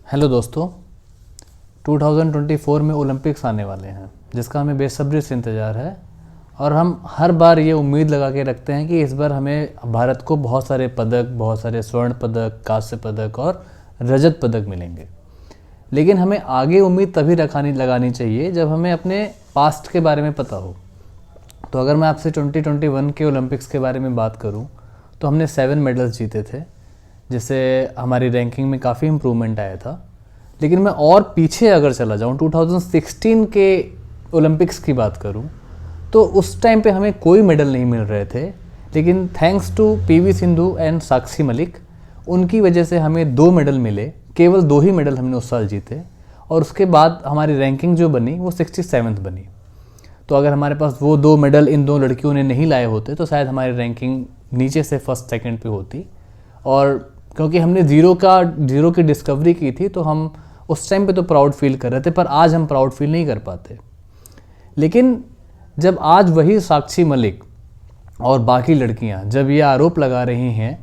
Hello दोस्तों, 2024 में Olympics आने वाले हैं जिसका हमें बेसब्री से इंतज़ार है। और हम हर बार ये उम्मीद लगा के रखते हैं कि इस बार हमें भारत को बहुत सारे पदक, बहुत सारे स्वर्ण पदक, कांस्य पदक और रजत पदक मिलेंगे। लेकिन हमें आगे उम्मीद तभी लगानी चाहिए जब हमें अपने पास्ट के बारे में पता हो। तो अगर मैं आपसे 2021 के ओलंपिक्स के बारे में बात करूं तो हमने 7 मेडल्स जीते थे, जिससे हमारी रैंकिंग में काफ़ी इम्प्रूवमेंट आया था। लेकिन मैं और पीछे अगर चला जाऊं, 2016 के ओलंपिक्स की बात करूं तो उस टाइम पे हमें कोई मेडल नहीं मिल रहे थे। लेकिन thanks to PV Sindhu and Sakshi Malik, उनकी वजह से हमें 2 मेडल मिले। केवल 2 ही मेडल हमने उस साल जीते और उसके बाद हमारी रैंकिंग जो बनी वो 67th बनी। तो अगर हमारे पास वो 2 मेडल इन 2 लड़कियों ने नहीं लाए होते तो शायद हमारी रैंकिंग नीचे से फर्स्ट सेकंड पे होती। और क्योंकि हमने जीरो की डिस्कवरी की थी तो हम उस टाइम पे तो प्राउड फील कर रहे थे, पर आज हम प्राउड फील नहीं कर पाते। लेकिन जब आज वही साक्षी मलिक और बाकी लड़कियां जब ये आरोप लगा रही हैं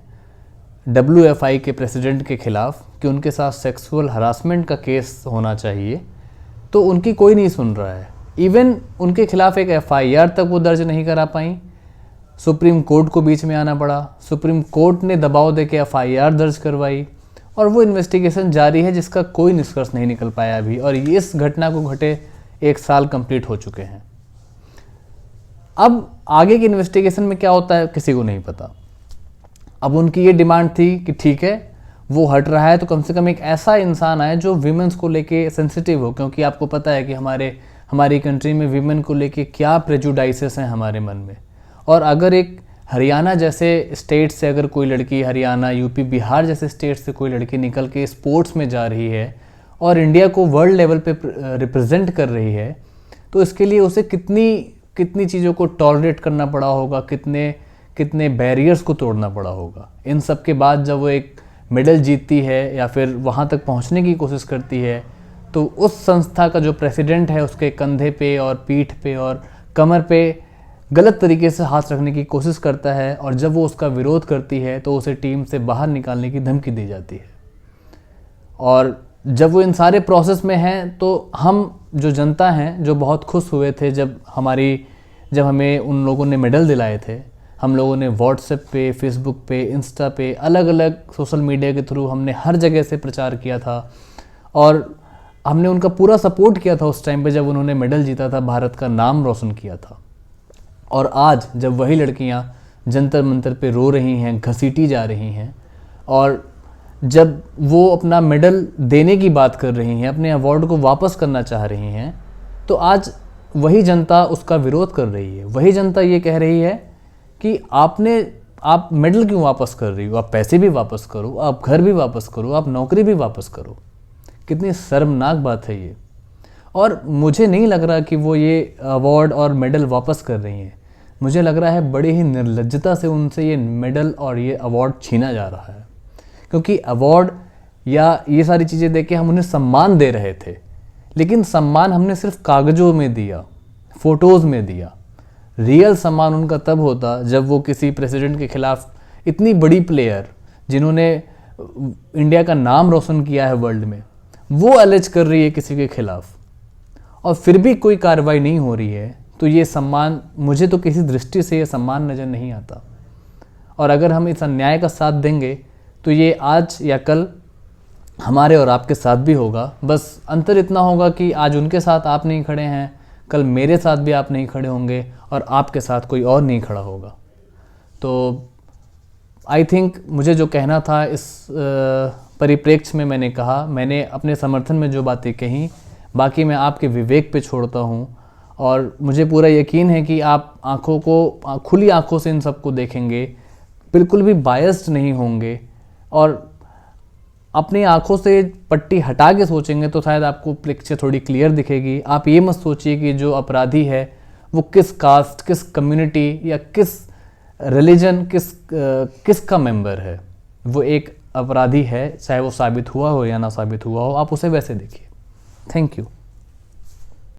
WFI के प्रेसिडेंट के खिलाफ कि उनके साथ सेक्सुअल हरासमेंट का केस होना चाहिए, तो उनकी कोई नहीं सुन रहा है। इवन उनके खिलाफ एक FIR तक वो दर्ज नहीं करा पाई। सुप्रीम कोर्ट को बीच में आना पड़ा, सुप्रीम कोर्ट ने दबाव दे के FIR दर्ज करवाई और वो इन्वेस्टिगेशन जारी है जिसका कोई निष्कर्ष नहीं निकल पाया अभी। और इस घटना को घटे 1 साल कंप्लीट हो चुके हैं। अब आगे की इन्वेस्टिगेशन में क्या होता है किसी को नहीं पता। अब उनकी ये डिमांड थी कि ठीक है वो हट रहा है तो कम से कम एक ऐसा इंसान आए जो वीमेंस को लेके सेंसिटिव हो, क्योंकि आपको पता है कि हमारी कंट्री में वीमेन को लेके क्या प्रेजुडाइसेस हैं हमारे मन में। और अगर एक हरियाणा जैसे स्टेट से अगर कोई लड़की, हरियाणा, यूपी, बिहार जैसे स्टेट से कोई लड़की निकल के स्पोर्ट्स में जा रही है और इंडिया को वर्ल्ड लेवल पे रिप्रेजेंट कर रही है, तो इसके लिए उसे कितनी चीज़ों को टॉलरेट करना पड़ा होगा, कितने बैरियर्स को तोड़ना पड़ा होगा। इन सब के बाद जब वो एक मेडल जीतती है या फिर वहाँ तक पहुँचने की कोशिश करती है, तो उस संस्था का जो प्रेसिडेंट है उसके कंधे पे और पीठ पे और कमर पे गलत तरीके से हाथ रखने की कोशिश करता है। और जब वो उसका विरोध करती है तो उसे टीम से बाहर निकालने की धमकी दी जाती है। और जब वो इन सारे प्रोसेस में हैं तो हम जो जनता हैं जो बहुत खुश हुए थे जब हमें उन लोगों ने मेडल दिलाए थे। हम लोगों ने व्हाट्सएप पे, फेसबुक पे, इंस्टा पे, अलग अलग सोशल मीडिया के थ्रू हमने हर जगह से प्रचार किया था और हमने उनका पूरा सपोर्ट किया था उस टाइम पे जब उन्होंने मेडल जीता था, भारत का नाम रोशन किया था। और आज जब वही लड़कियां जंतर मंतर पे रो रही हैं, घसीटी जा रही हैं, और जब वो अपना मेडल देने की बात कर रही हैं, अपने अवार्ड को वापस करना चाह रही हैं, तो आज वही जनता उसका विरोध कर रही है। वही जनता ये कह रही है कि आप मेडल क्यों वापस कर रही हो, आप पैसे भी वापस करो, आप घर भी वापस करो, आप नौकरी भी वापस करो। कितनी शर्मनाक बात है ये। और मुझे नहीं लग रहा कि वो ये अवार्ड और मेडल वापस कर रही हैं। मुझे लग रहा है बड़ी ही निर्लज्जता से उनसे ये मेडल और ये अवार्ड छीना जा रहा है। क्योंकि अवार्ड या ये सारी चीज़ें देके हम उन्हें सम्मान दे रहे थे, लेकिन सम्मान हमने सिर्फ कागज़ों में दिया, फ़ोटोज़ में दिया। रियल सम्मान उनका तब होता जब वो किसी प्रेसिडेंट के खिलाफ, इतनी बड़ी प्लेयर जिन्होंने इंडिया का नाम रोशन किया है वर्ल्ड में, वो अलेज कर रही है किसी के खिलाफ और फिर भी कोई कार्रवाई नहीं हो रही है, तो ये सम्मान, मुझे तो किसी दृष्टि से ये सम्मान नज़र नहीं आता। और अगर हम इस अन्याय का साथ देंगे तो ये आज या कल हमारे और आपके साथ भी होगा। बस अंतर इतना होगा कि आज उनके साथ आप नहीं खड़े हैं, कल मेरे साथ भी आप नहीं खड़े होंगे और आपके साथ कोई और नहीं खड़ा होगा। तो आई थिंक मुझे जो कहना था इस परिप्रेक्ष्य में मैंने कहा। मैंने अपने समर्थन में जो बातें कहीं, बाकी मैं आपके विवेक पे छोड़ता हूँ। और मुझे पूरा यकीन है कि आप खुली आंखों से इन सबको देखेंगे, बिल्कुल भी बायस्ड नहीं होंगे और अपनी आंखों से पट्टी हटा के सोचेंगे तो शायद आपको पिक्चर थोड़ी क्लियर दिखेगी। आप ये मत सोचिए कि जो अपराधी है वो किस कास्ट, किस कम्युनिटी या किस रिलीजन, किसका मेंबर है। वो एक अपराधी है, चाहे वो साबित हुआ हो या ना साबित हुआ हो, आप उसे वैसे देखिए। Thank you.